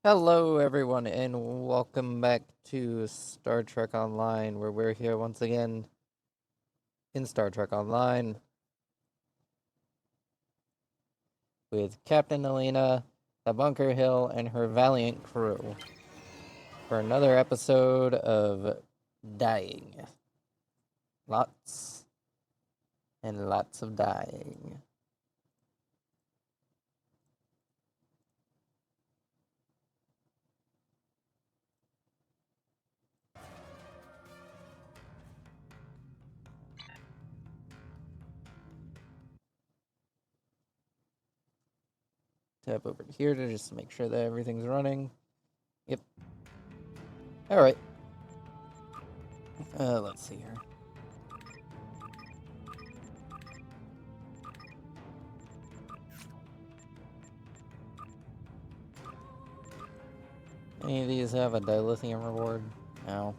Hello, everyone, and welcome back to Star Trek Online, where we're here once again in Star Trek Online with Captain Nalina, the Bunker Hill, and her Valleint crew for another episode of Dying. Lots and lots of dying. Tap over here to just make sure that everything's running. Yep. Alright. Let's see here. Any of these have a dilithium reward? No.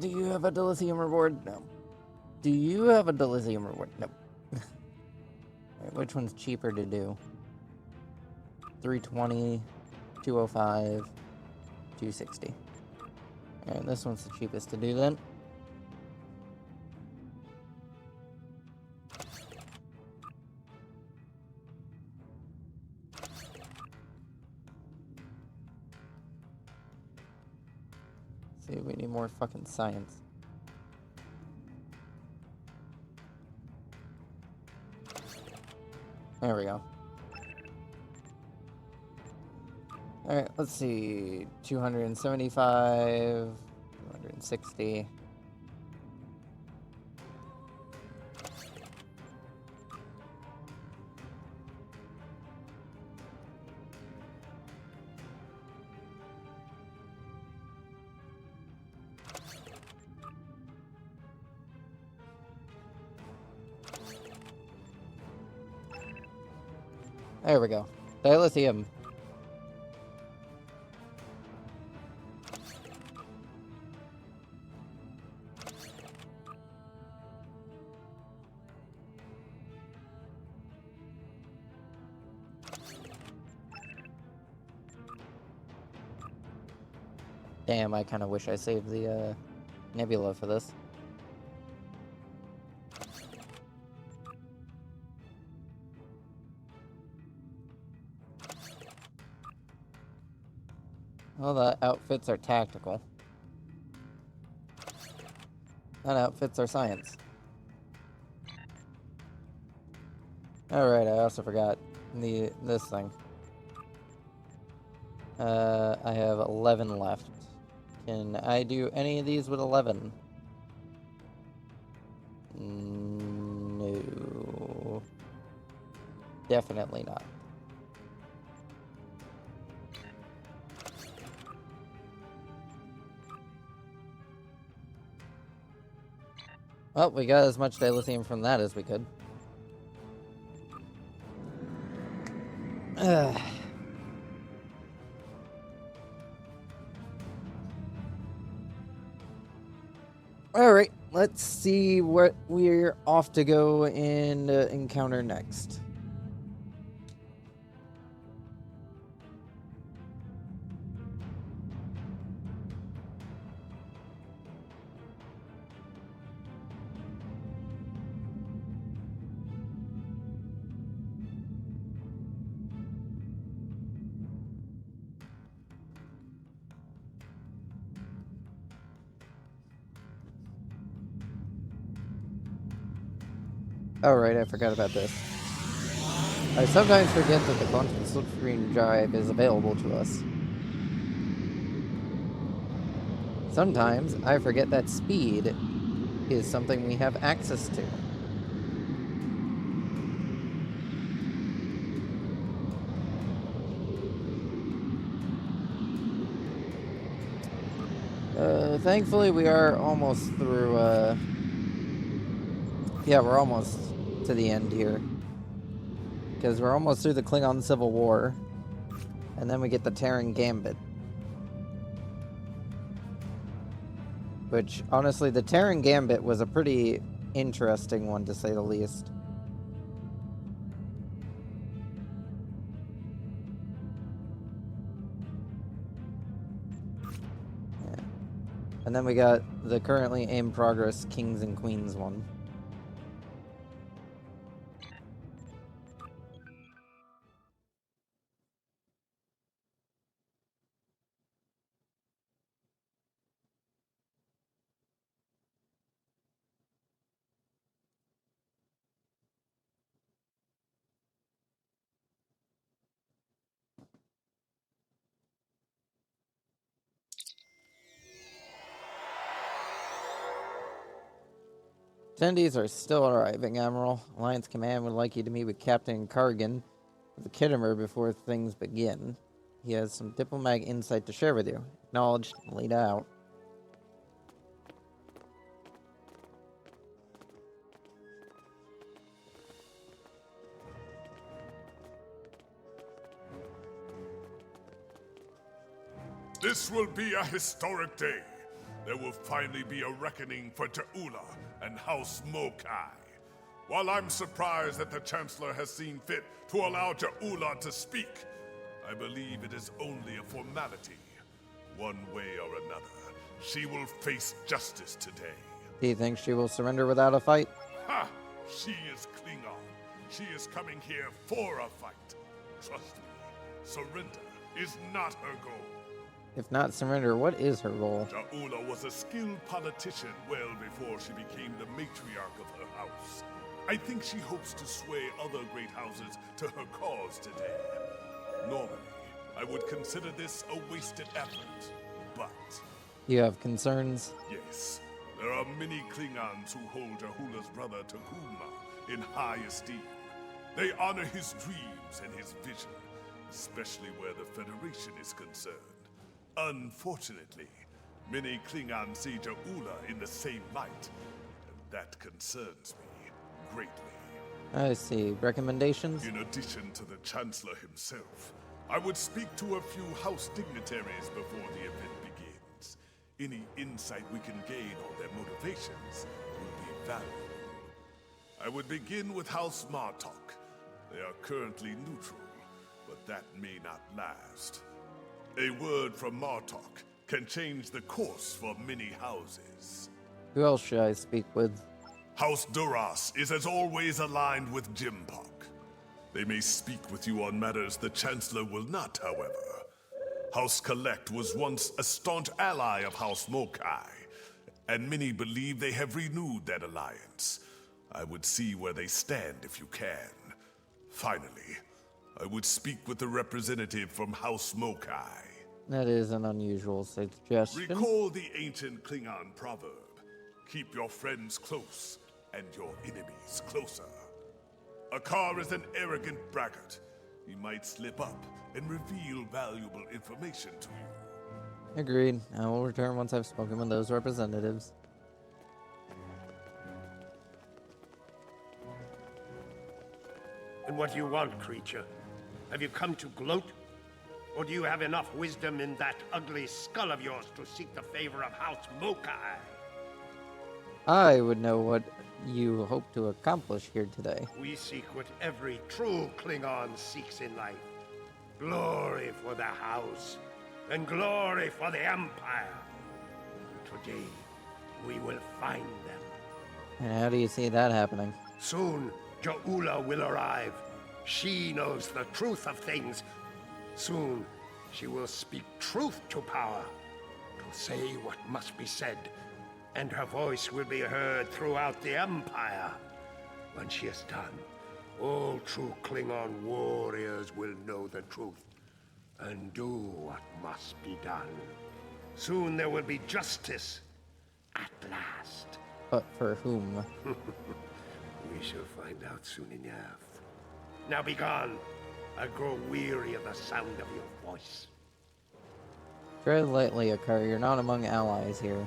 Do you have a dilithium reward? No. Do you have a dilithium reward? No. Alright, which one's cheaper to do? 320, 205, 260. Alright, this one's the cheapest to do then. See, we need more fucking science. There we go. Alright, let's see. 275, 260. There we go. Dilithium. Damn, I kind of wish I saved the nebula for this. Well, the outfits are tactical. That outfits are science. Alright, I also forgot this thing. I have 11 left. Can I do any of these with 11? No. Definitely not. Well, we got as much dilithium from that as we could. Alright, let's see what we're off to go and encounter next. Alright, I forgot about this. I sometimes forget that the quantum slipstream drive is available to us. Sometimes I forget that speed is something we have access to. Thankfully we are almost through, Yeah, we're almost to the end here. Because we're almost through the Klingon Civil War. And then we get the Terran Gambit. Which, honestly, the Terran Gambit was a pretty interesting one, to say the least. Yeah. And then we got the currently in progress Kings and Queens one. Attendees are still arriving, Admiral. Alliance Command would like you to meet with Captain Cargan of the Kittimer before things begin. He has some diplomatic insight to share with you. Acknowledged. Lead out. This will be a historic day. There will finally be a reckoning for Ta'ula and House Mokai. While I'm surprised that the Chancellor has seen fit to allow Ta'ula to speak, I believe it is only a formality. One way or another, she will face justice today. Do you think she will surrender without a fight? Ha! She is Klingon. She is coming here for a fight. Trust me, surrender is not her goal. If not surrender, what is her role? Ta'ula was a skilled politician well before she became the matriarch of her house. I think she hopes to sway other great houses to her cause today. Normally, I would consider this a wasted effort, but... You have concerns? Yes, there are many Klingons who hold Ta'ula's brother Takuma in high esteem. They honor his dreams and his vision, especially where the Federation is concerned. Unfortunately, many Klingons see Ta'ula in the same light, and that concerns me greatly. I see. Recommendations? In addition to the Chancellor himself, I would speak to a few House dignitaries before the event begins. Any insight we can gain on their motivations will be valuable. I would begin with House Martok. They are currently neutral, but that may not last. A word from Martok can change the course for many houses. Who else should I speak with? House Duras is as always aligned with Jimpok. They may speak with you on matters the Chancellor will not, however. House Collect was once a staunch ally of House Mokai, and many believe they have renewed that alliance. I would see where they stand if you can. Finally, I would speak with the representative from House Mokai. That is an unusual suggestion. Recall the ancient Klingon proverb, keep your friends close and your enemies closer. Akar is an arrogant braggart. He might slip up and reveal valuable information to you. Agreed. I will return once I've spoken with those representatives. And what do you want, creature? Have you come to gloat? Or do you have enough wisdom in that ugly skull of yours to seek the favor of House Mokai? I would know what you hope to accomplish here today. We seek what every true Klingon seeks in life. Glory for the House, and glory for the Empire. Today, we will find them. And how do you see that happening? Soon, Ta'ula will arrive. She knows the truth of things. Soon, she will speak truth to power, to say what must be said, and her voice will be heard throughout the Empire. When she is done, all true Klingon warriors will know the truth and do what must be done. Soon there will be justice, at last. But for whom? We shall find out soon enough. Now be gone. I grow weary of the sound of your voice. Tread lightly, Akar. You're not among allies here.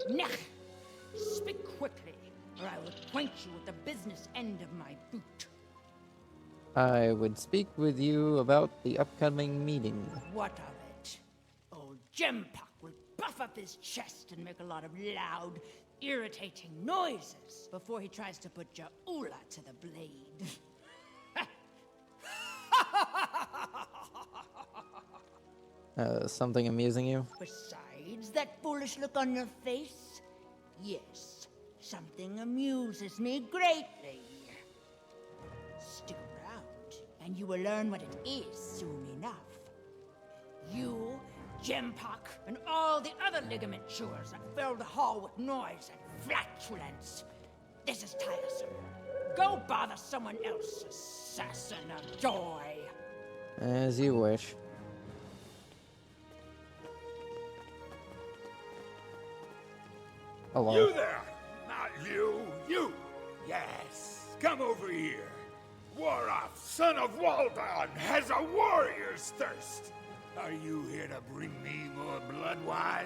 Nech. Speak quickly, or I will acquaint you with the business end of my boot. I would speak with you about the upcoming meeting. What of it? Old Gempock will puff up his chest and make a lot of loud, irritating noises before he tries to put Ja'ula to the blade. Something amusing you? Besides that foolish look on your face, yes, something amuses me greatly. Stick around, and you will learn what it is soon enough. You, Gempock, and all the other ligament chewers that fill the hall with noise and flatulence. This is tiresome. Go bother someone else, assassin of joy. As you wish. Hello. You there! Not you! You! Yes! Come over here! Warath, son of Waldon, has a warrior's thirst! Are you here to bring me more blood wine?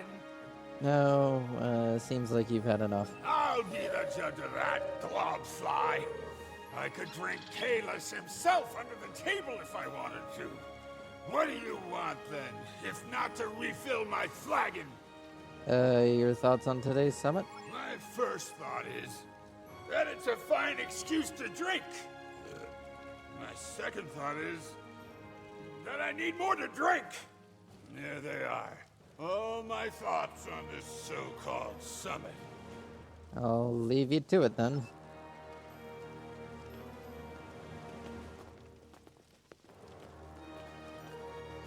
No, seems like you've had enough. I'll be the judge of that, globfly! I could drink Kalis himself under the table if I wanted to. What do you want, then, if not to refill my flagon? Your thoughts on today's summit? My first thought is that it's a fine excuse to drink. My second thought is that I need more to drink. There they are. All my thoughts on this so-called summit. I'll leave you to it then.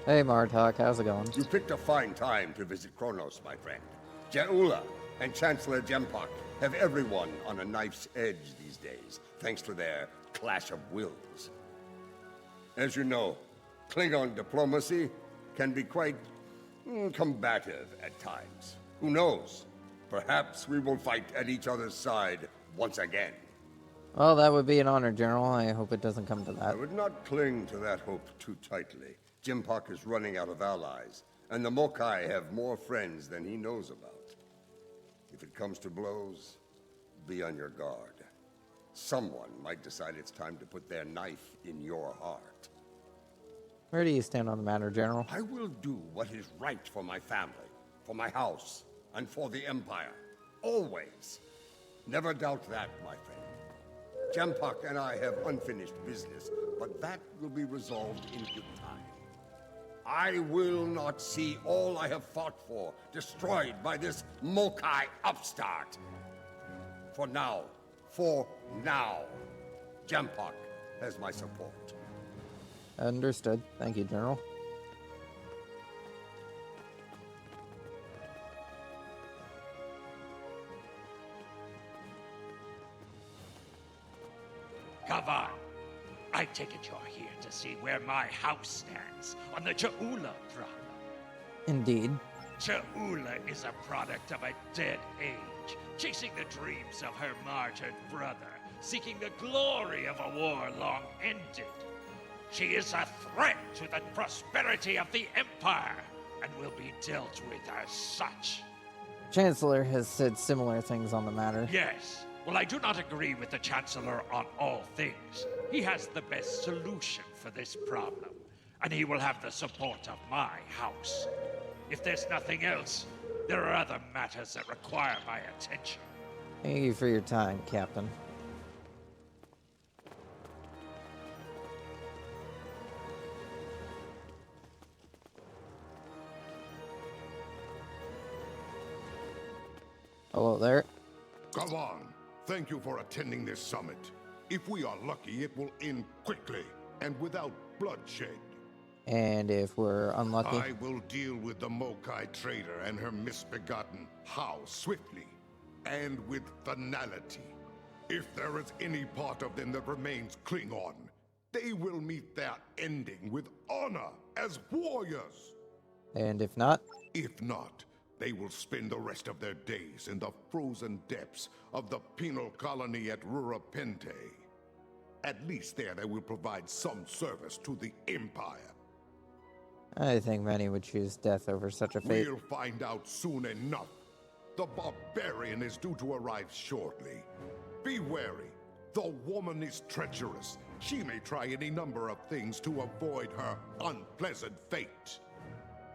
Hey Martok, how's it going? You picked a fine time to visit Kronos, my friend. Ja'ula and Chancellor Gempock have everyone on a knife's edge these days, thanks to their clash of wills. As you know, Klingon diplomacy can be quite combative at times. Who knows? Perhaps we will fight at each other's side once again. Well, that would be an honor, General. I hope it doesn't come to I that. would not cling to that hope too tightly. Gempock is running out of allies, and the Mokai have more friends than he knows about. If it comes to blows, be on your guard. Someone might decide it's time to put their knife in your heart. Where do you stand on the matter, General? I will do what is right for my family, for my house, and for the Empire. Always. Never doubt that, my friend. Gempock and I have unfinished business, but that will be resolved in good time. I will not see all I have fought for destroyed by this Mokai upstart. For now, Gempock has my support. Understood. Thank you, General. Kavan, I take it you're here to see where my house stands on the Ja'ula problem. Indeed. Ja'ula is a product of a dead age, chasing the dreams of her martyred brother, seeking the glory of a war long ended. She is a threat to the prosperity of the Empire, and will be dealt with as such. Chancellor has said similar things on the matter. Yes. Well, I do not agree with the Chancellor on all things. He has the best solution for this problem, and he will have the support of my house. If there's nothing else, there are other matters that require my attention. Thank you for your time, Captain. Hello there. Come on. Thank you for attending this summit. If we are lucky, it will end quickly and without bloodshed. And if we're unlucky, I will deal with the Mokai trader and her misbegotten How swiftly and with finality. If there is any part of them that remains Klingon, they will meet their ending with honor as warriors. and if not, If not, they will spend the rest of their days in the frozen depths of the penal colony at Rurapente. At least there they will provide some service to the Empire. I think many would choose death over such a fate. We'll find out soon enough. The barbarian is due to arrive shortly. Be wary. The woman is treacherous. She may try any number of things to avoid her unpleasant fate.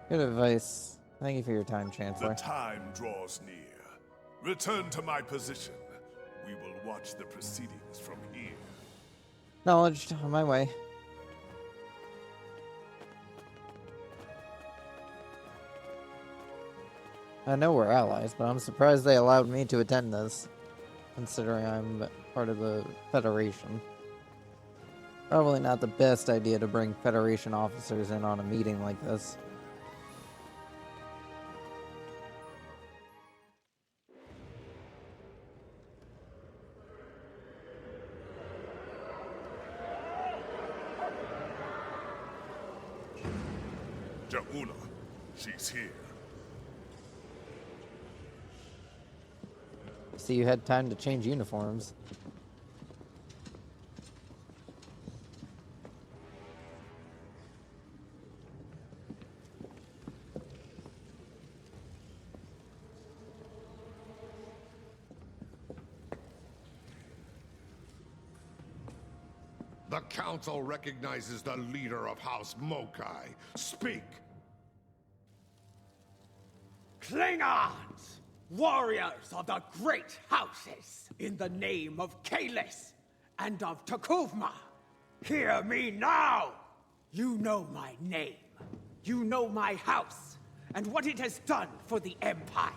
Good advice. Thank you for your time, Chancellor. The time draws near. Return to my position. We will watch the proceedings from here. Acknowledged. On my way. I know we're allies, but I'm surprised they allowed me to attend this, considering I'm part of the Federation. Probably not the best idea to bring Federation officers in on a meeting like this. Ja'ula, she's here. See, you had time to change uniforms. The Council recognizes the leader of House Mokai. Speak! Klingons! Warriors of the great houses, in the name of Kalis and of Takuvma, hear me now! You know my name. You know my house, and what it has done for the Empire.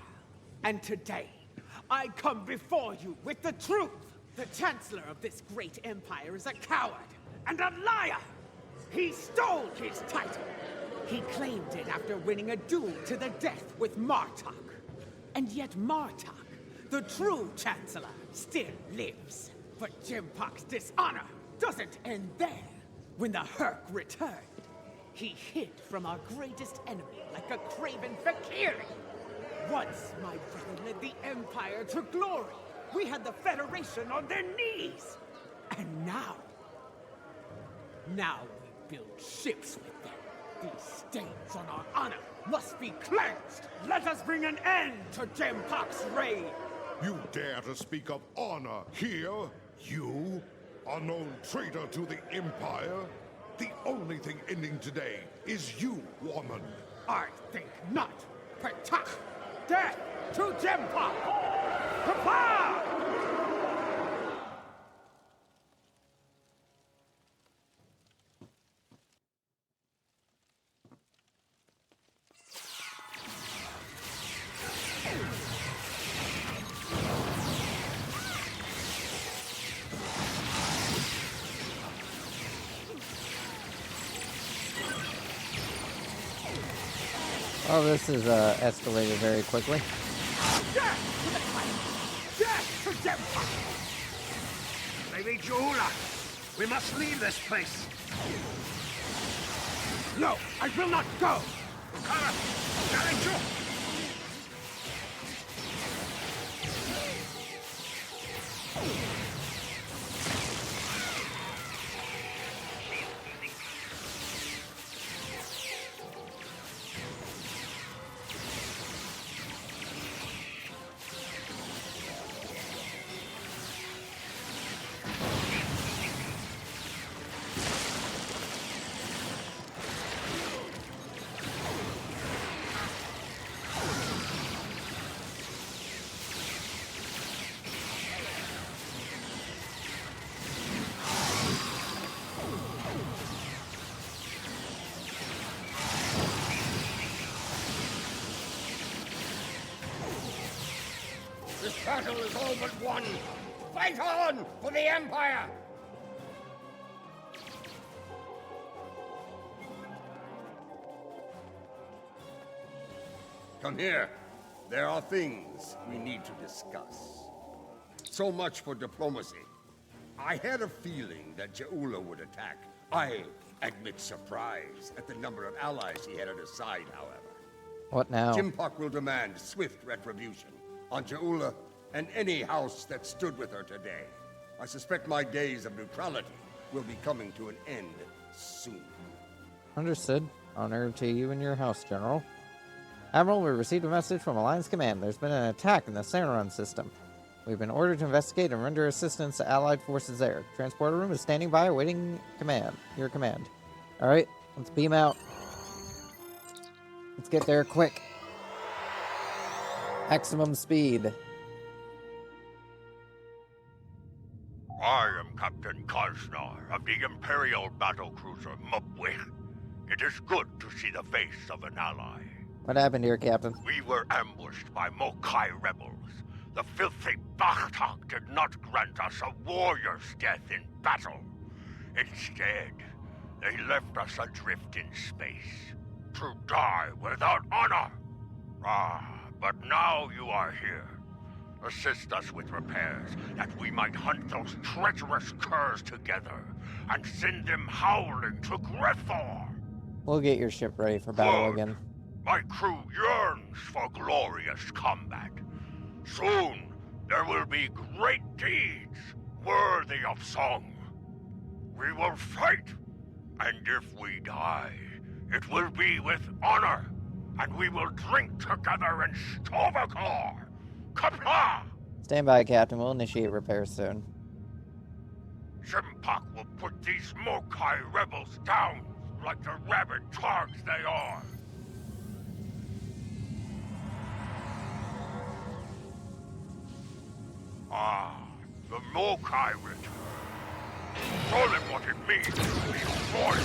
And today, I come before you with the truth. The Chancellor of this great empire is a coward and a liar! He stole his title! He claimed it after winning a duel to the death with Martok. And yet Martok, the true Chancellor, still lives. But Jimpok's dishonor doesn't end there. When the Herc returned, he hid from our greatest enemy like a craven Fakiri. Once my brother led the Empire to glory, we had the Federation on their knees. And now we build ships with them. These stains on our honor must be cleansed. Let us bring an end to Jimpok's reign. You dare to speak of honor here? You? A known traitor to the Empire? The only thing ending today is you, woman. I think not. Patak! Death to Jimpok! Prepare! Oh, this is escalated very quickly. Death to the Titan! Death to Jimpok! Lady Ja'ula, we must leave this place. No, I will not go! Kara, challenge you! This battle is all but won. Fight on for the Empire! Come here. There are things we need to discuss. So much for diplomacy. I had a feeling that Ja'ula would attack. I admit surprise at the number of allies he had at his side, however. What now? Jimpok will demand swift retribution on Ja'ula and any house that stood with her today. I suspect my days of neutrality will be coming to an end soon. Understood. Honor to you and your house, General. Admiral, we received a message from Alliance Command. There's been an attack in the Sanarun system. We've been ordered to investigate and render assistance to Allied forces there. Transporter room is standing by, awaiting command. Your command. Alright, let's beam out. Let's get there quick. Maximum speed. I am Captain Kaznar of the Imperial battlecruiser Mupwich. It is good to see the face of an ally. What happened here, Captain? We were ambushed by Mokai rebels. The filthy Bakhtak did not grant us a warrior's death in battle. Instead, they left us adrift in space, to die without honor. But now you are here. Assist us with repairs, that we might hunt those treacherous curs together, and send them howling to Griffor. We'll get your ship ready for battle Good. again. My crew yearns for glorious combat. Soon, there will be great deeds worthy of song. We will fight, and if we die, it will be with honor, and we will drink together in Stovakar. Kapla! Stand by, Captain. We'll initiate repairs soon. Shimpak will put these Mokai rebels down like the rabid targs they are. The Mokai return. Show them what it means to be a warrior.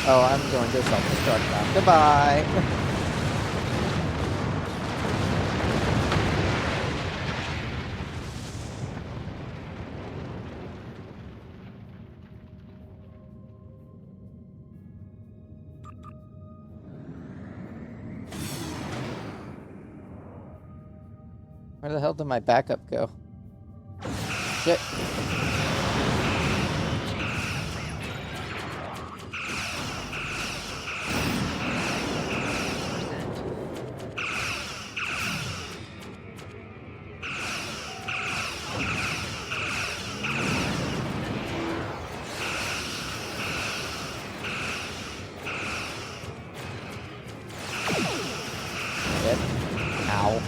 Oh, I'm going to self-destruct now. Goodbye! Where the hell did my backup go? Shit. Ow.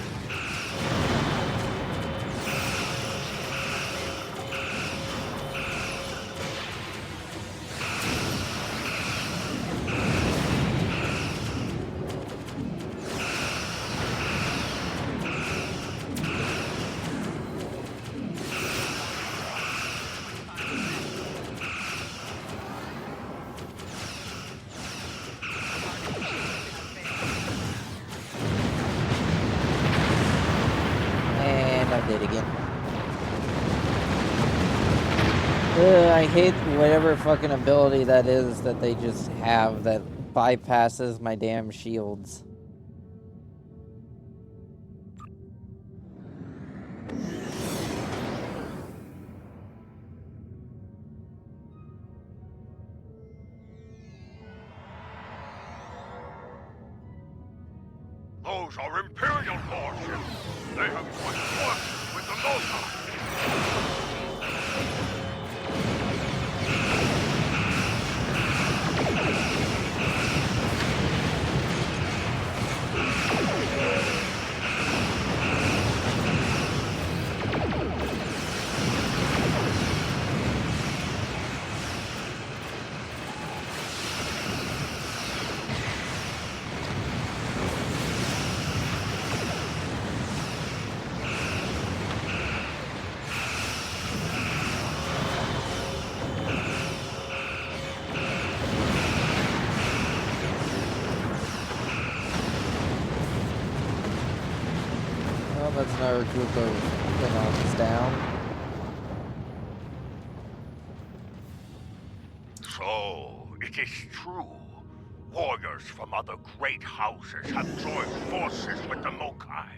Did again. I hate whatever fucking ability that is that they just have that bypasses my damn shields. Those are Imperial warships. They have joined forces with the Mokai. That's another group of Klingons down. So, it is true. Warriors from other great houses have joined forces with the Mokai.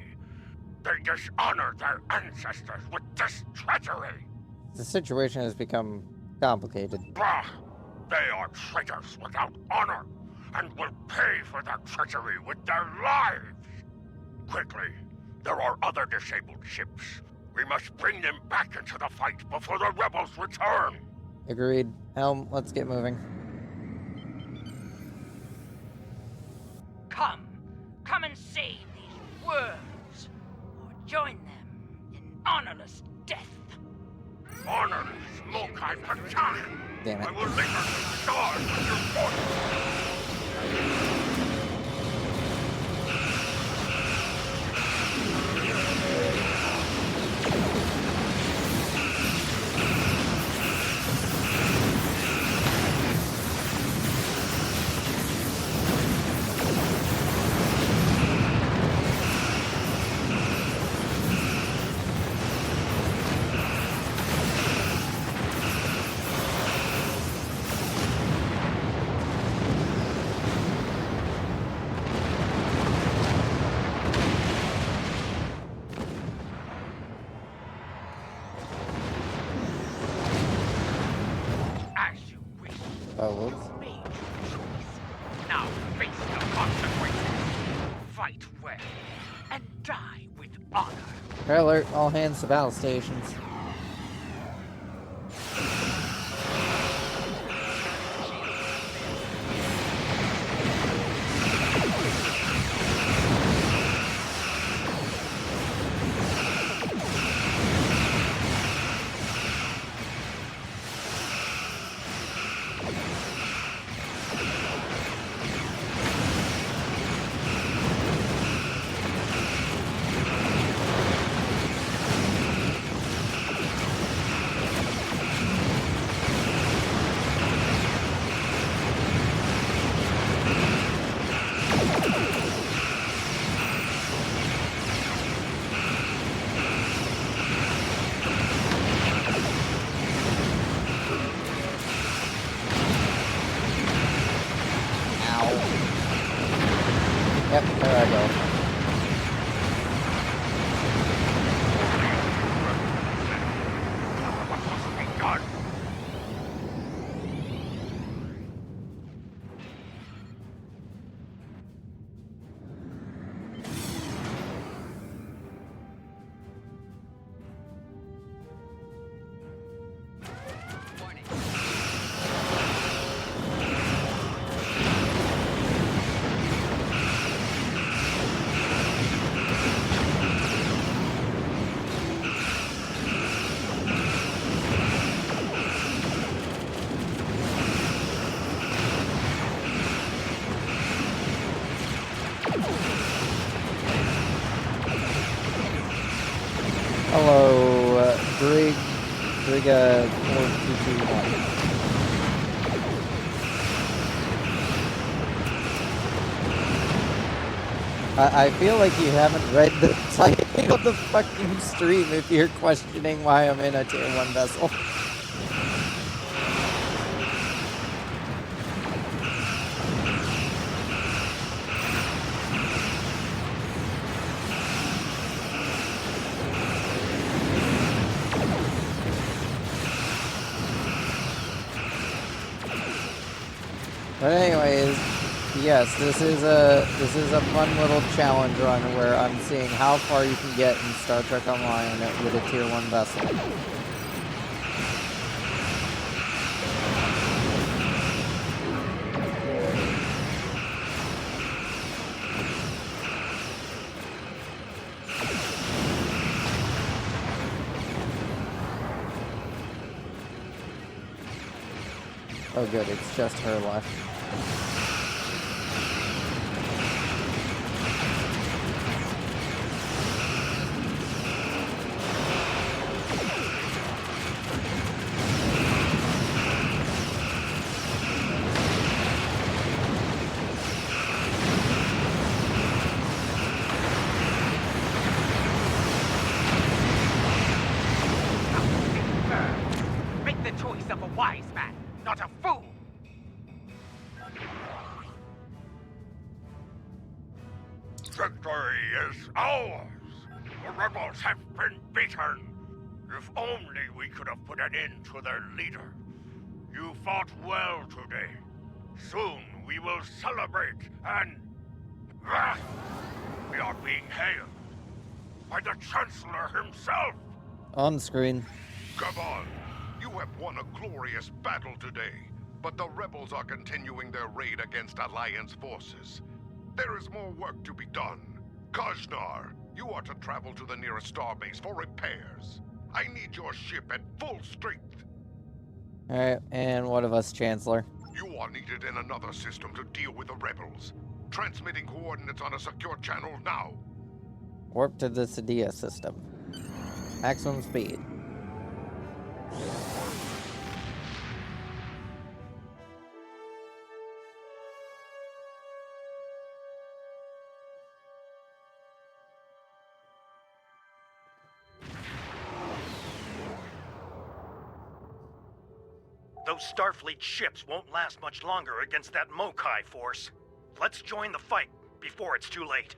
They dishonor their ancestors with this treachery. The situation has become complicated. Bah! They are traitors without honor, and will pay for their treachery with their lives! Quickly, there are other disabled ships. We must bring them back into the fight before the rebels return! Agreed. Helm, let's get moving. Come and save these worms, or join them in honorless death. Honorless Mokai Patach! Damn it. I will lick the stars with your voice! As you wish. Oh, whoops. Made your choice. Now face the consequences. Fight well and die with honor. Red alert, all hands to battle stations. Yep, there I go. What must be done? Hello, Briga 4221. I feel like you haven't read the title of the fucking stream if you're questioning why I'm in a tier 1 vessel. But anyways, yes, this is a fun little challenge run where I'm seeing how far you can get in Star Trek Online with a tier 1 vessel. Oh good, it's just her left. Make the choice of a wise man, not a fool. Victory is ours! The rebels have been beaten! If only we could have put an end to their leader. You fought well today. Soon we will celebrate and... we are being hailed by the Chancellor himself! On screen. Come on. You have won a glorious battle today, but the rebels are continuing their raid against Alliance forces. There is more work to be done. Kajnar, you are to travel to the nearest starbase for repairs. I need your ship at full strength. Alright, and what of us, Chancellor? You are needed in another system to deal with the rebels. Transmitting coordinates on a secure channel now. Warp to the Sadia system. Maximum speed. Those Starfleet ships won't last much longer against that Mokai force. Let's join the fight before it's too late.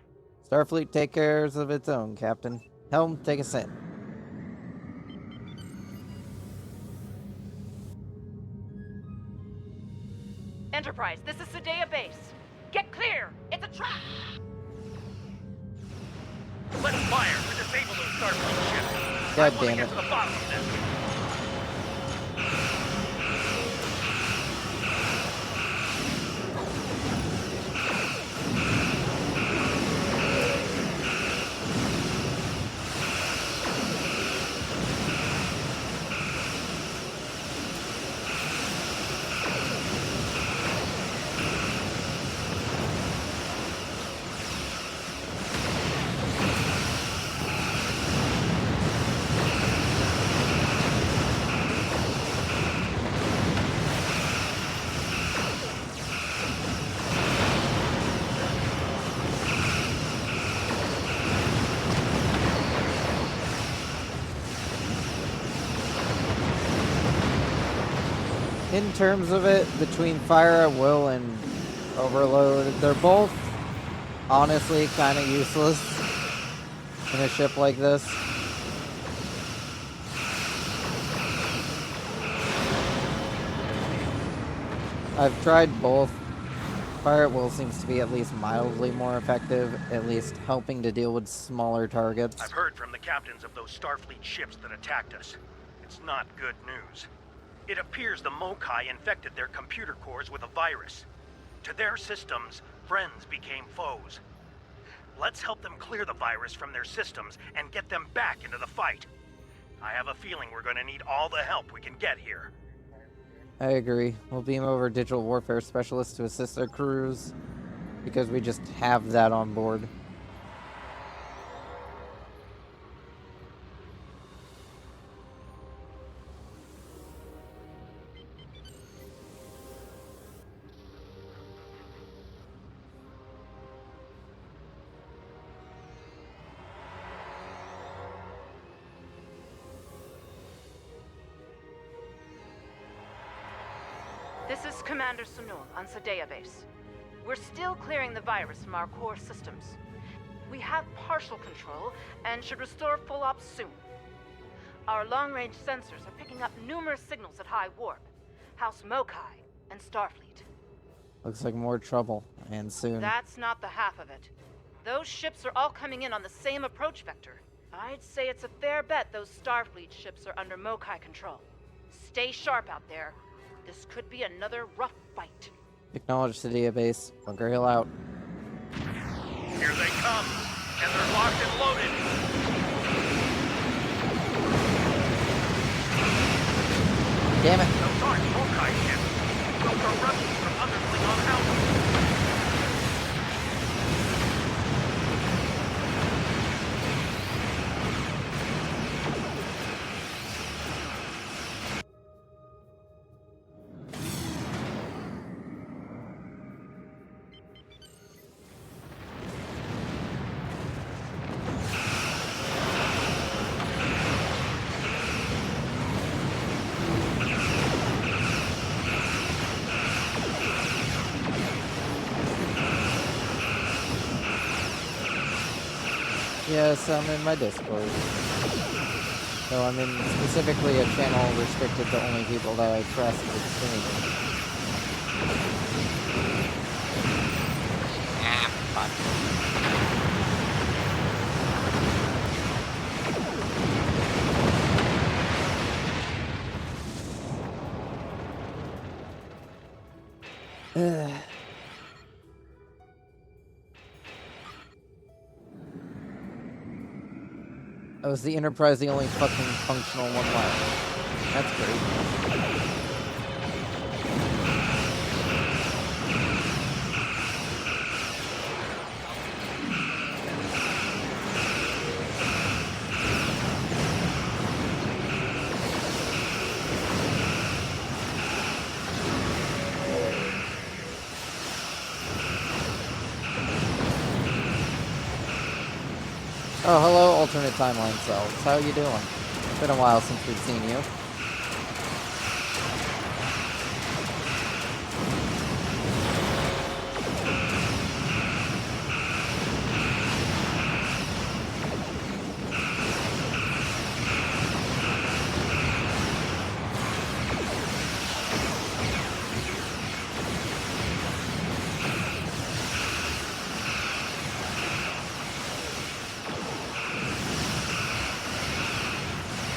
Starfleet take care of its own, Captain. Helm, take us in. Enterprise, this is Sadia Base. Get clear! It's a trap! Let's fire to disable those Starfleet ships. God I want damn to get it. to the bottom of this. In terms of it, between Fire at Will and Overload, they're both honestly kind of useless in a ship like this. I've tried both. Fire at Will seems to be at least mildly more effective, at least helping to deal with smaller targets. I've heard from the captains of those Starfleet ships that attacked us. It's not good news. It appears the Mokai infected their computer cores with a virus. To their systems, friends became foes. Let's help them clear the virus from their systems and get them back into the fight. I have a feeling we're going to need all the help we can get here. I agree. We'll beam over digital warfare specialists to assist their crews, because we just have that on board. This is Commander Sunul on Sadia Base. We're still clearing the virus from our core systems. We have partial control and should restore full ops soon. Our long-range sensors are picking up numerous signals at high warp. House Mokai and Starfleet. Looks like more trouble, and soon. That's not the half of it. Those ships are all coming in on the same approach vector. I'd say it's a fair bet those Starfleet ships are under Mokai control. Stay sharp out there. This could be another rough fight. Acknowledge Sadia Base. Bunker Hill out. Here they come, and they're locked and loaded. Damn it. Those aren't Mokai ships. Those are rebels from other Klingon houses. Yes, I'm in my Discord. No, I mean specifically a channel restricted to only people that I trust with streaming. Ah, fuck. Oh, is the Enterprise the only fucking functional one left? That's great. Oh, hello, alternate timeline cells. How you doing? It's been a while since we've seen you.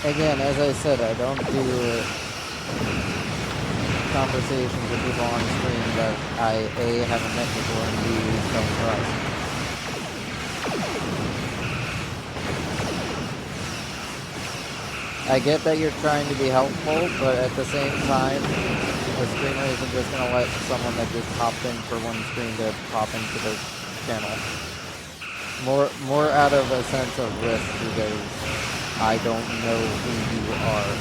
Again, as I said, I don't do conversations with people on screen that I A, haven't met before, and B, don't trust. I get that you're trying to be helpful, but at the same time, a streamer isn't just going to let someone that just hopped in for one screen to pop into the channel. More out of a sense of risk because I don't know who you are.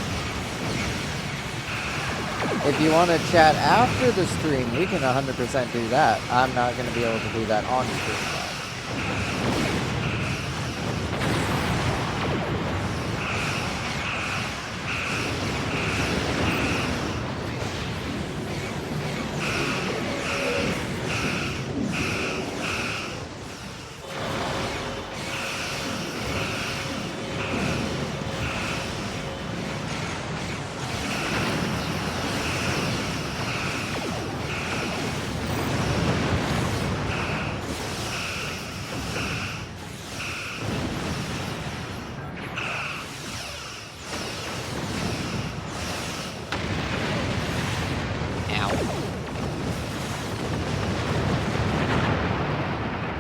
If you want to chat after the stream, we can 100% do that. I'm not going to be able to do that on stream.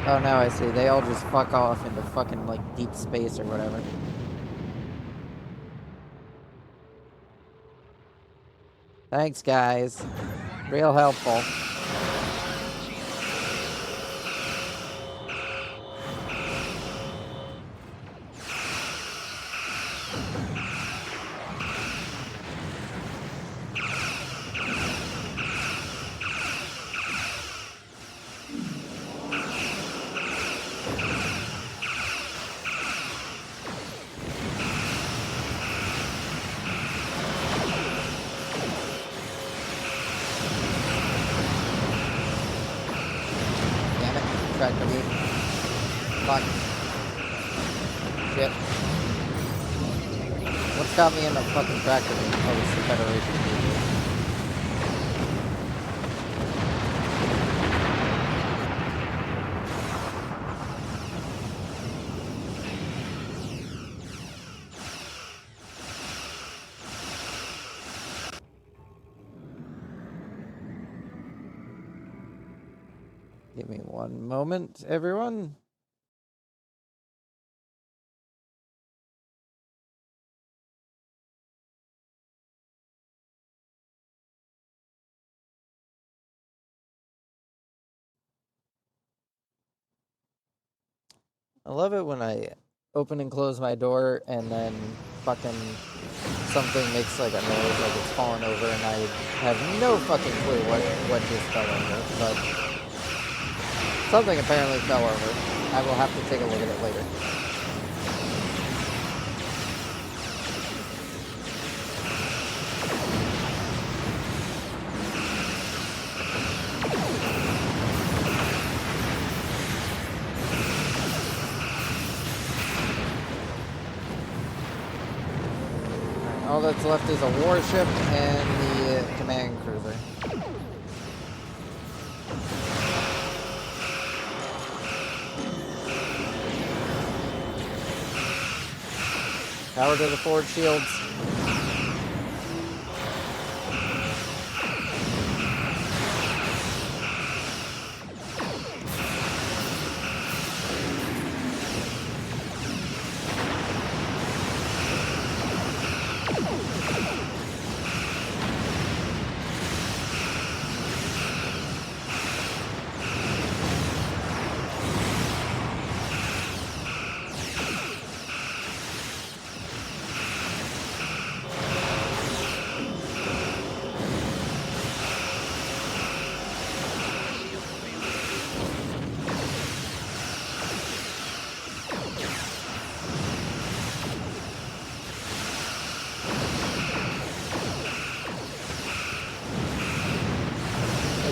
Oh, now I see. They all just fuck off into fucking, like, deep space or whatever. Thanks, guys. Real helpful. Fuck. Shit. What's got me in the fucking tractor beam? Oh, it's the Federation. Give me one moment, everyone. I love it when I open and close my door and then fucking something makes like a noise like it's falling over and I have no fucking clue what just fell over, but something apparently fell over. I will have to take a look at it later. that's left is a warship and the command cruiser. Power to the forward shields.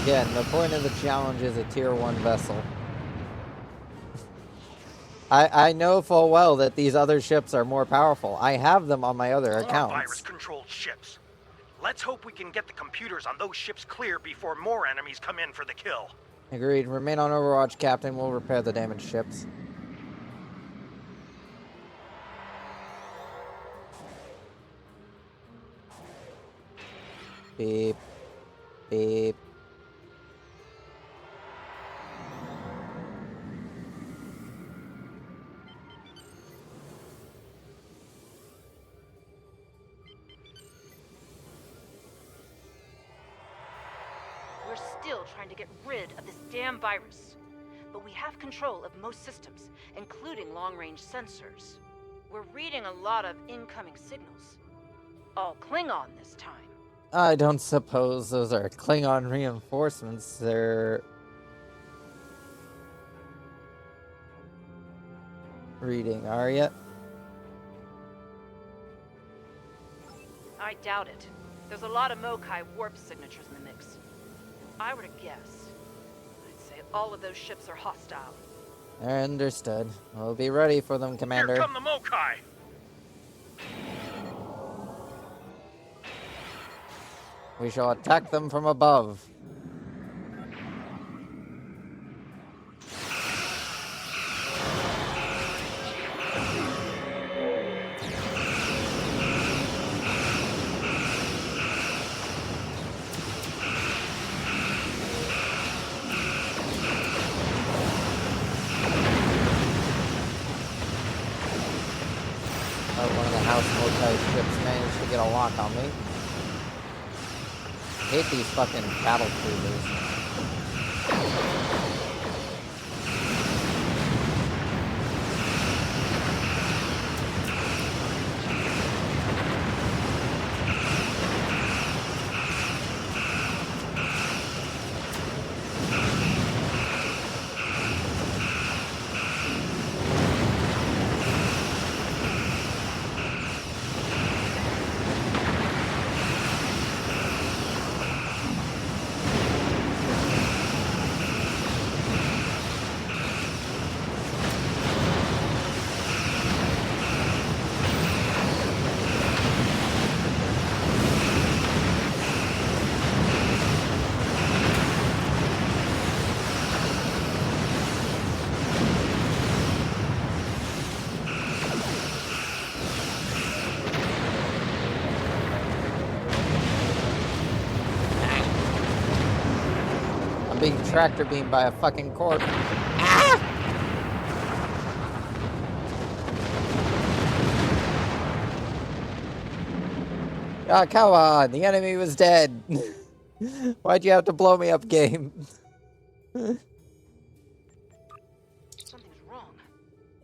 Again, the point of the challenge is a tier 1 vessel. I know full well that these other ships are more powerful. I have them on my other More accounts. virus-controlled ships. Let's hope we can get the computers on those ships clear before more enemies come in for the kill. Agreed. Remain on Overwatch, Captain. We'll repair the damaged ships. Beep. Beep. We're still trying to get rid of this damn virus. But we have control of most systems, including long-range sensors. We're reading a lot of incoming signals. All Klingon this time. I don't suppose those are Klingon reinforcements. They're reading, are ya? I doubt it. There's a lot of Mokai warp signatures in the mix. If I were to guess, I'd say all of those ships are hostile. Understood. We'll be ready for them, Commander. Here come the Mokai! We shall attack them from above. One of the House Mokai ships managed to get a lock on me. I hate these fucking battle cruisers. Being tractor beamed by a fucking corpse. Ah! Ah, come on, the enemy was dead. Why'd you have to blow me up, game? Something's wrong.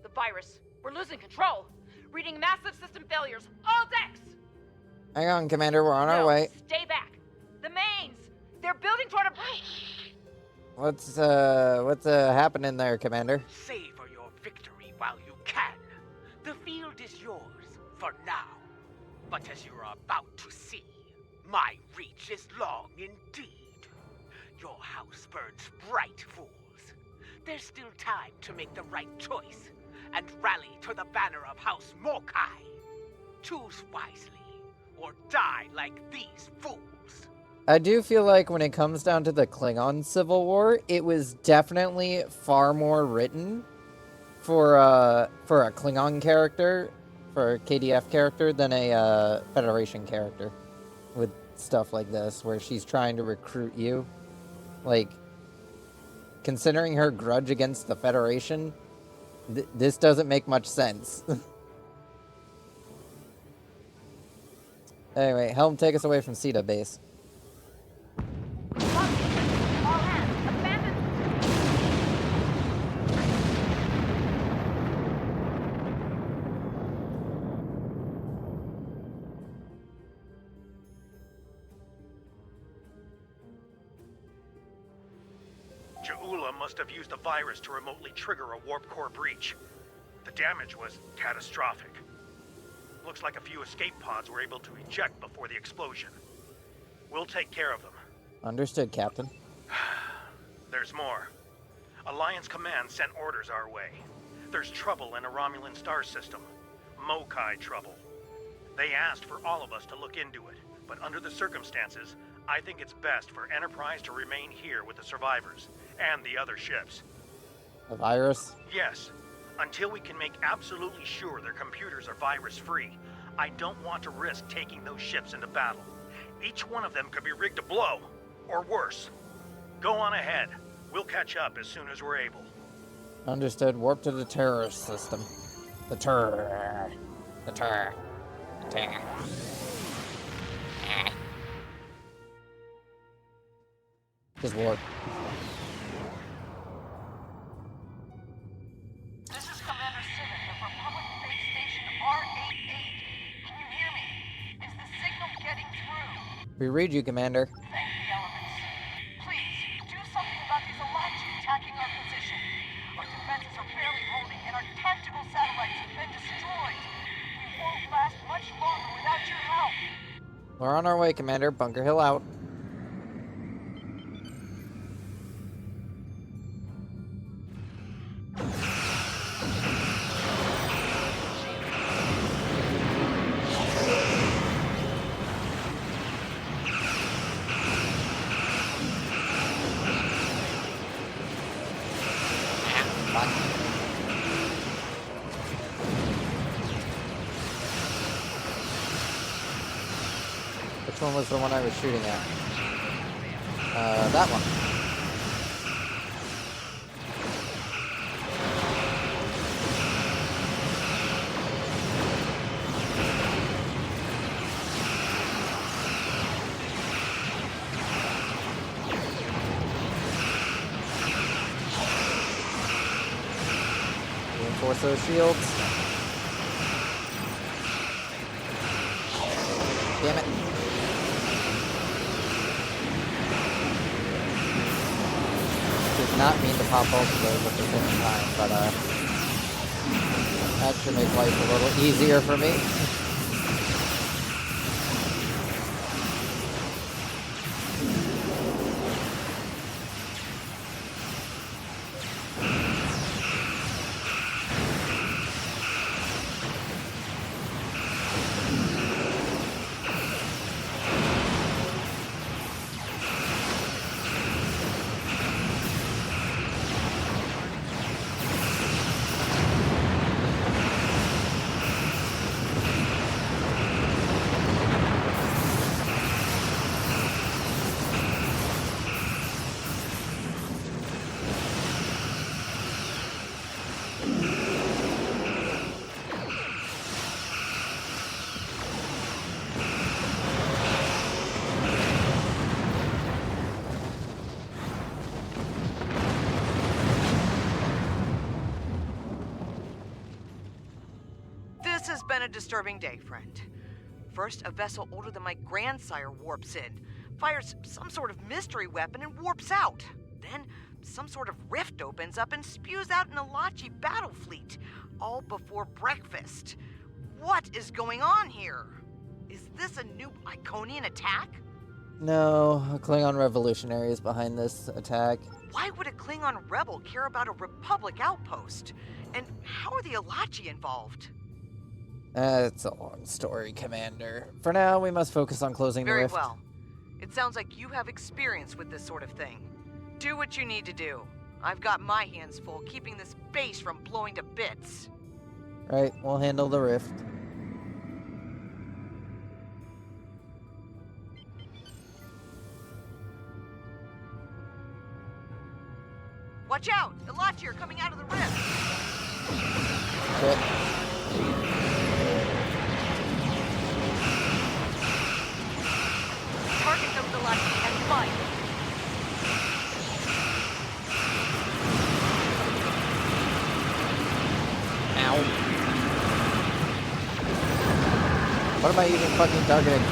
The virus. We're losing control. Reading massive system failures. All decks! Hang on, Commander, we're on our way. Stay back. The mains! They're building toward a... What's happening there, Commander? Savor your victory while you can. The field is yours for now. But as you're about to see, my reach is long indeed. Your house burns bright, fools. There's still time to make the right choice and rally to the banner of House Mokai. Choose wisely, or die like these fools. I do feel like when it comes down to the Klingon Civil War, it was definitely far more written for a Klingon character, for a KDF character, than a Federation character. With stuff like this, where she's trying to recruit you. Like, considering her grudge against the Federation, this doesn't make much sense. Anyway, Helm, take us away from Sita base. All hands, abandon. Ja'ula must have used the virus to remotely trigger a warp core breach. The damage was catastrophic. Looks like a few escape pods were able to eject before the explosion. We'll take care of them. Understood, Captain. There's more. Alliance Command sent orders our way. There's trouble in a Romulan star system. Mokai trouble. They asked for all of us to look into it, but under the circumstances, I think it's best for Enterprise to remain here with the survivors and the other ships. The virus? Yes. Until we can make absolutely sure their computers are virus-free, I don't want to risk taking those ships into battle. Each one of them could be rigged to blow, or worse. Go on ahead. We'll catch up as soon as we're able. Understood. Warp to the terrorist system. The Tur. Just warp. This is Commander Civic of Republic Base Station R88. Can you hear me? Is the signal getting through? We read you, Commander. Thank the elements. Please, do something about these Alachi attacking our position. Our defenses are barely holding, and our tactical satellites have been destroyed. We won't last much longer without your help. We're on our way, Commander. Bunker Hill out. Which one was the one I was shooting at? That one. Reinforce those shields. Damn it. Did not mean to pop both of those at the same time, but that should make life a little easier for me. This has been a disturbing day, friend. First, a vessel older than my grandsire warps in, fires some sort of mystery weapon and warps out. Then, some sort of rift opens up and spews out an Alachi battle fleet, all before breakfast. What is going on here? Is this a new Iconian attack? No, a Klingon revolutionary is behind this attack. Why would a Klingon rebel care about a Republic outpost? And how are the Alachi involved? It's a long story, Commander. For now, we must focus on closing the Very rift. well. It sounds like you have experience with this sort of thing. Do what you need to do. I've got my hands full keeping this base from blowing to bits. Right, we'll handle the rift. Watch out! Elachi are coming out of the rift! Shit. Target those Elachi and fight! Ow. What am I even fucking targeting?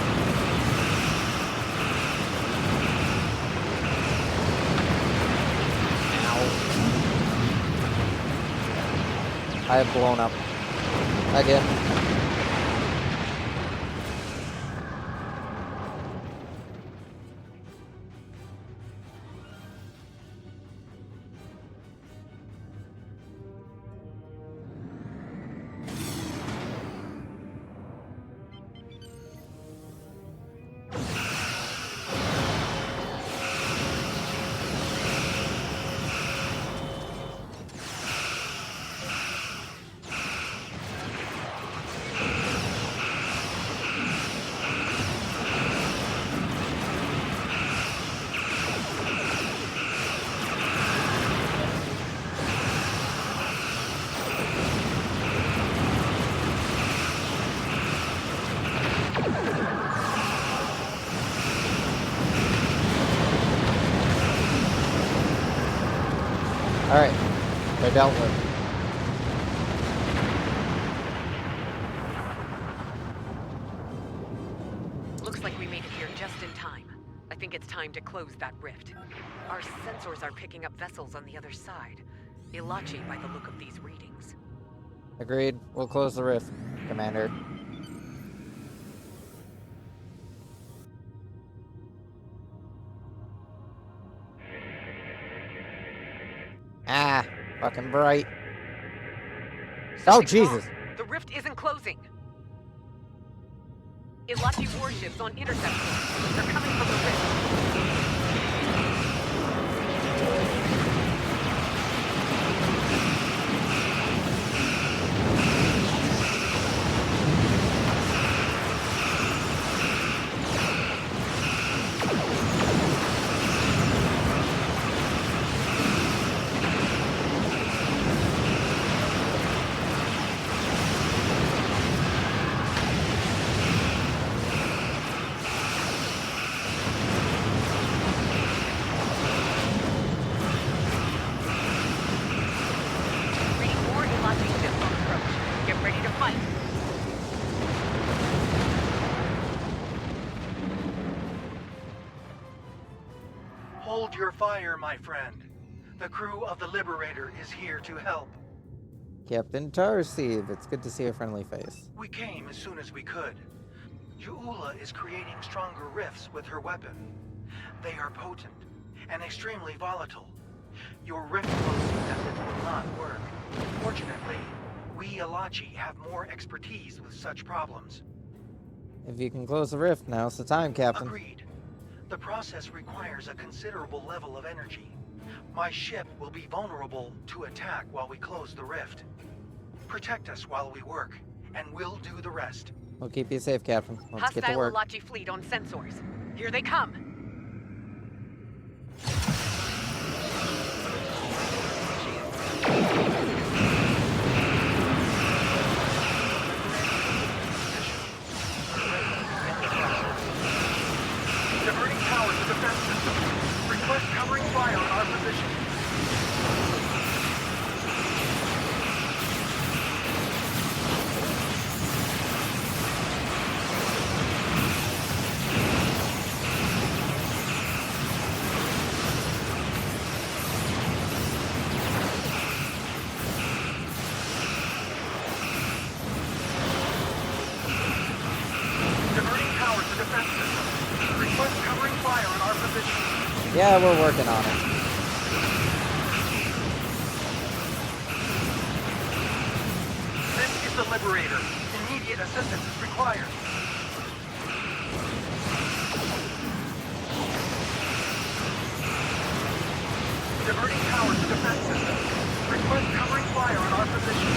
I have blown up. Again. Alright, they're dealt with. Looks like we made it here just in time. I think it's time to close that rift. Our sensors are picking up vessels on the other side. Elachi by the look of these readings. Agreed. We'll close the rift, Commander. Ah, fucking bright. Oh, Jesus. The rift isn't closing. Elachi warships on intercept course. They're coming from the rift. Hold your fire, my friend. The crew of the Liberator is here to help. Captain Tarsiv, it's good to see a friendly face. We came as soon as we could. Ju'ula is creating stronger rifts with her weapon. They are potent and extremely volatile. Your rift will seem as it will not work. Fortunately, we Elachi have more expertise with such problems. If you can close the rift, now's the time, Captain. Agreed. The process requires a considerable level of energy. My ship will be vulnerable to attack while we close the rift. Protect us while we work, and we'll do the rest. We'll keep you safe, Captain. Let's get to Hostile work. Elachi fleet on sensors. Here they come. Diverting power to defense system. Request covering fire on our position. Diverting power to defense system. Request covering fire on our position. Yeah, we're working on it. This is the Liberator. Immediate assistance is required. Diverting power to defense system. Request covering fire on our position.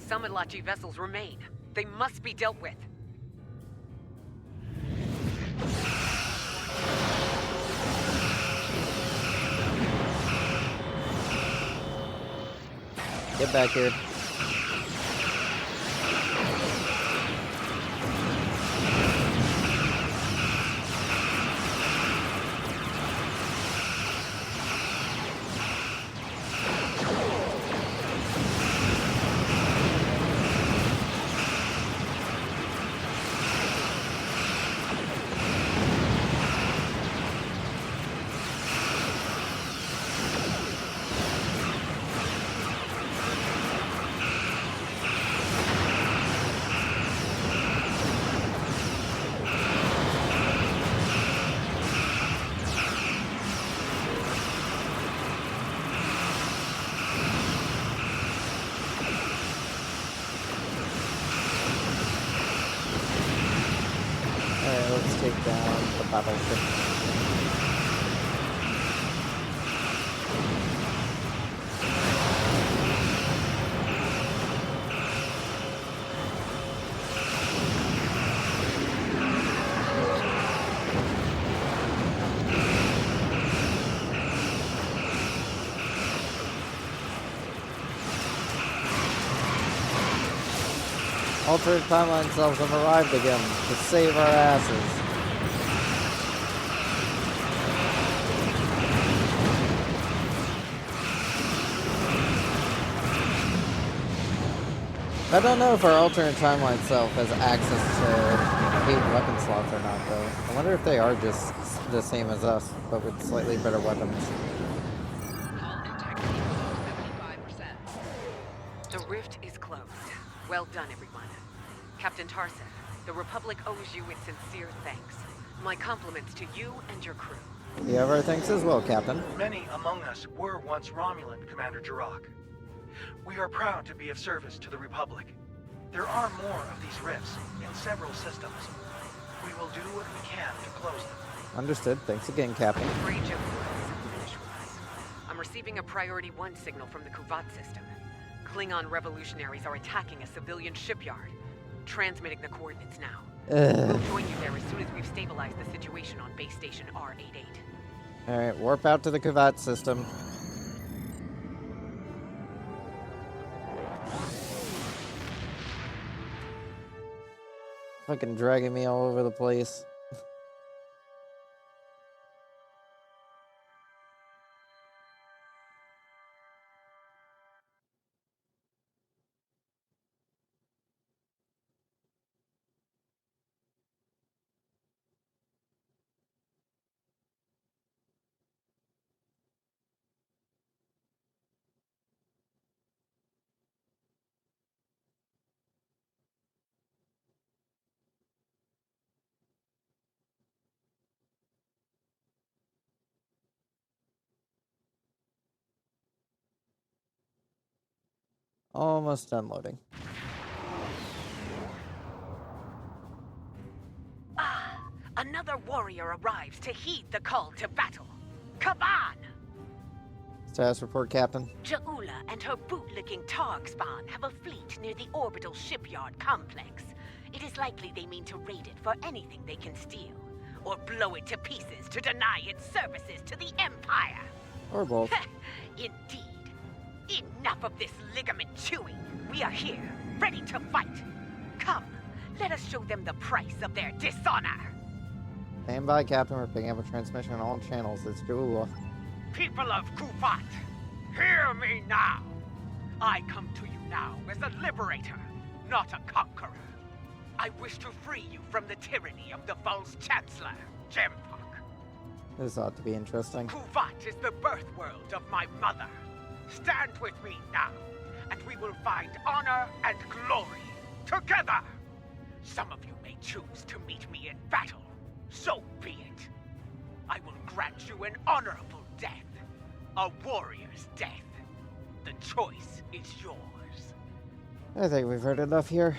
Some Ilachi vessels remain. They must be dealt with. Get back here. Take down the battleship. Alternate timeline cells have arrived again to save our asses. I don't know if our alternate timeline self has access to 8 weapon slots or not, though. I wonder if they are just the same as us, but with slightly better weapons. The rift is closed. Well done, everyone. Captain Tarseth, the Republic owes you its sincere thanks. My compliments to you and your crew. You have our thanks as well, Captain. Many among us were once Romulan, Commander Jirok. We are proud to be of service to the Republic. There are more of these rifts in several systems. We will do what we can to close them. Understood. Thanks again, Captain. I'm receiving a Priority 1 signal from the Kuvat system. Klingon revolutionaries are attacking a civilian shipyard. Transmitting the coordinates now. We'll join you there as soon as we've stabilized the situation on base station R88. Alright, warp out to the Kuvat system. Fucking dragging me all over the place. Almost done loading. Ah, another warrior arrives to heed the call to battle. Kaban! Status report, Captain. Ja'ula and her bootlicking Targ spawn have a fleet near the orbital shipyard complex. It is likely they mean to raid it for anything they can steal. or blow it to pieces to deny its services to the Empire. Or both. Indeed. Enough of this ligament chewing. We are here, ready to fight. Come, let us show them the price of their dishonor. Stand by, Captain. We're picking up a transmission on all channels. It's Jewel. People of Kuvat, hear me now. I come to you now as a liberator, not a conqueror. I wish to free you from the tyranny of the false chancellor, Jempok. This ought to be interesting. Kuvat is the birth world of my mother. Stand with me now, and we will find honor and glory together. Some of you may choose to meet me in battle. So be it. I will grant you an honorable death. A warrior's death. The choice is yours. I think we've heard enough here.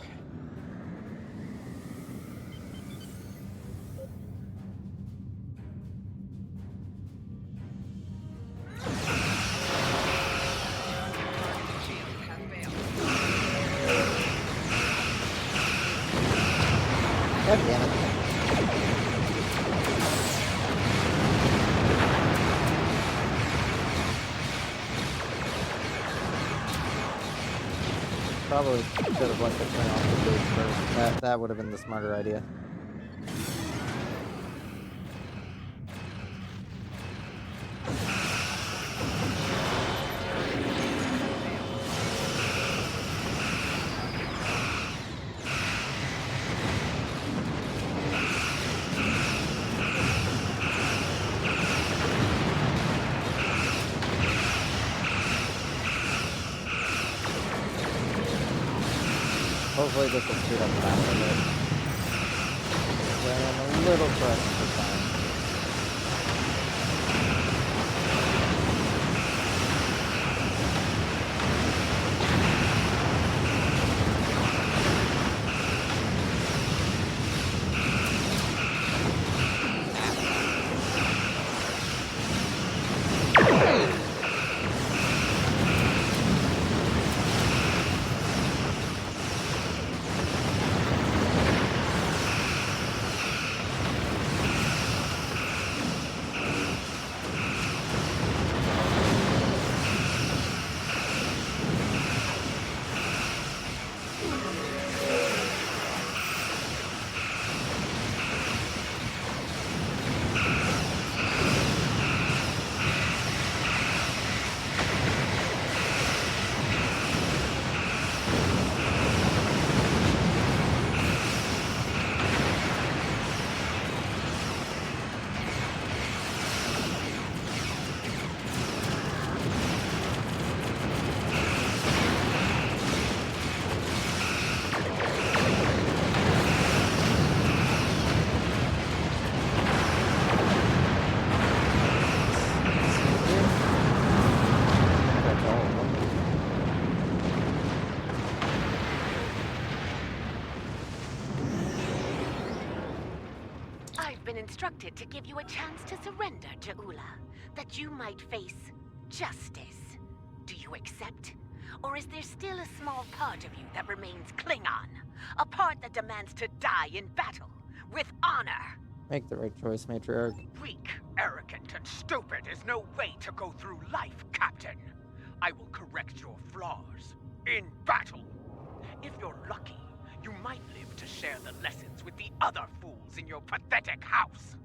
God damn it. Probably should have left the train off the bridge first. That would have been the smarter idea. Hopefully this will speed up the map a bit. Ran a little pressed for time. Instructed to give you a chance to surrender, Ja'ula, that you might face justice. Do you accept? Or is there still a small part of you that remains Klingon? A part that demands to die in battle, with honor? Make the right choice, Matriarch. Weak, arrogant, and stupid is no way to go through life, Captain. I will correct your flaws in battle. If you're lucky, you might live to share the lessons with the other fools in your pathetic house.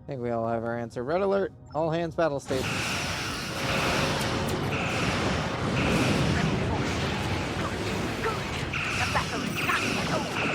I think we all have our answer. Red alert! All hands battle stations. The battle is not yet over.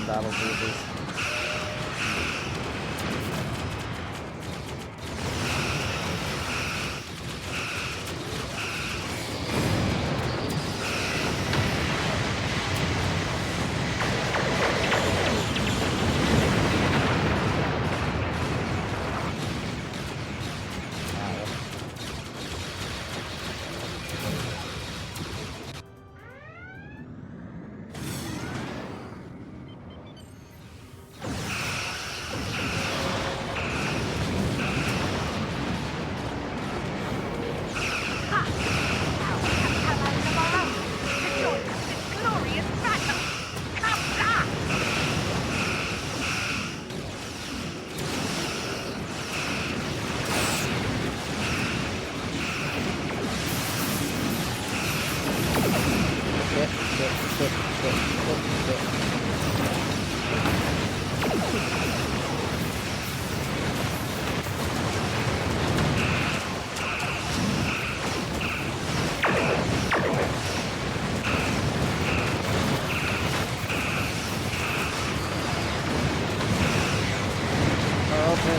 battle cruisers.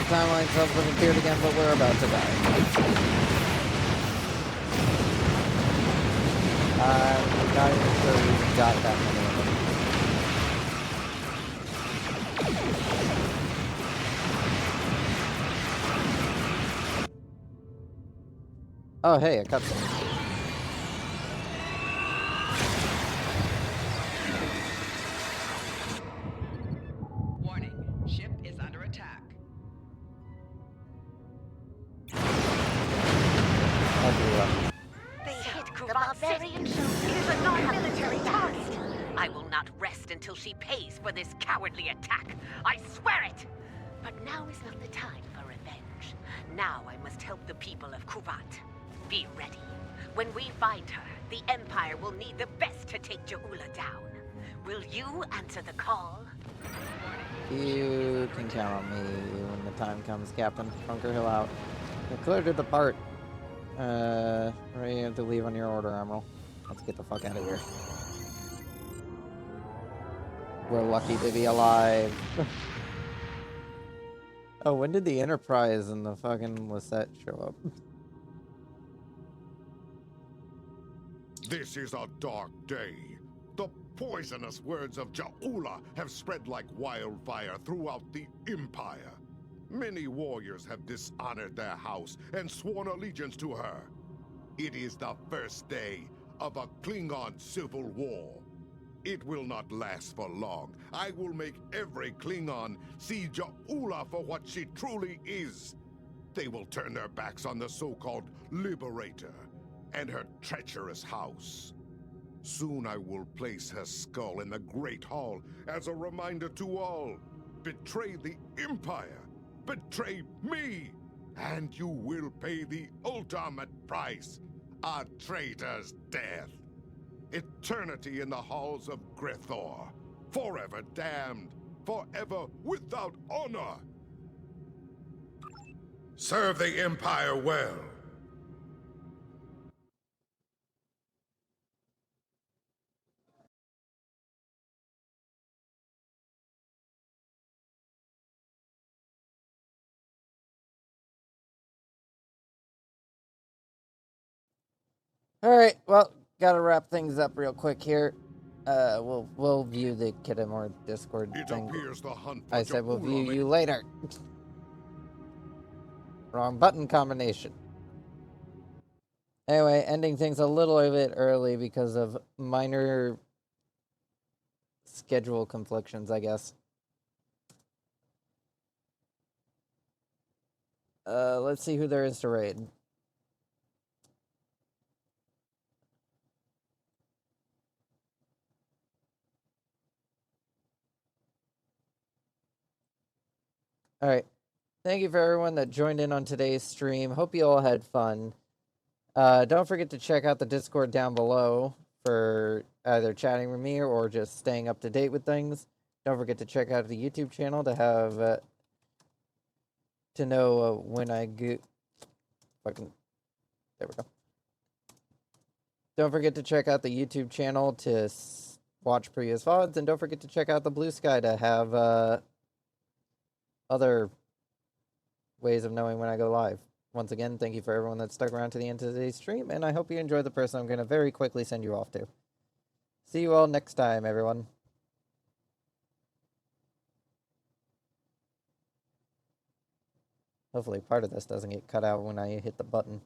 Timeline subs have appeared again, but we're about to die. I'm not even sure we got that many of them. Oh, hey, a cutscene. Warning, ship is under attack. They hit Cruvat City. It is a non-military target. I will not rest until she pays for this cowardly attack. I swear it! But now is not the time for revenge. Now I must help the people of Cruvat. Be ready. When we find her, the Empire will need the best to take Ja'ula down. Will you answer the call? You can count on me when the time comes, Captain. Bunker Hill out. We're clear to depart. Ready to leave on your order, Admiral. Let's get the fuck out of here. We're lucky to be alive. Oh, when did the Enterprise and the fucking Lisette show up? This is a dark day. The poisonous words of Ja'ula have spread like wildfire throughout the Empire. Many warriors have dishonored their house and sworn allegiance to her. It is the first day of a Klingon civil war. It will not last for long. I will make every Klingon see Ja'ula for what she truly is. They will turn their backs on the so-called Liberator and her treacherous house. Soon I will place her skull in the Great Hall as a reminder to all. Betray the Empire. Betray me, and you will pay the ultimate price, a traitor's death. Eternity in the halls of Grithor, forever damned, forever without honor. Serve the Empire well. Alright, well, gotta wrap things up real quick here. We'll view the Kitamore Discord thing. I said we'll view you later. Wrong button combination. Anyway, ending things a little bit early because of minor schedule conflictions, I guess. Let's see who there is to raid. Alright. Thank you for everyone that joined in on today's stream. Hope you all had fun. Don't forget to check out the Discord down below for either chatting with me or just staying up to date with things. Don't forget to check out the YouTube channel to have to know when I get fucking there we go. Don't forget to check out the YouTube channel to watch previous VODs, and don't forget to check out the Blue Sky to have other ways of knowing when I go live. Once again, thank you for everyone that stuck around to the end of today's stream, and I hope you enjoyed the person I'm going to very quickly send you off to. See you all next time, everyone. Hopefully part of this doesn't get cut out when I hit the button.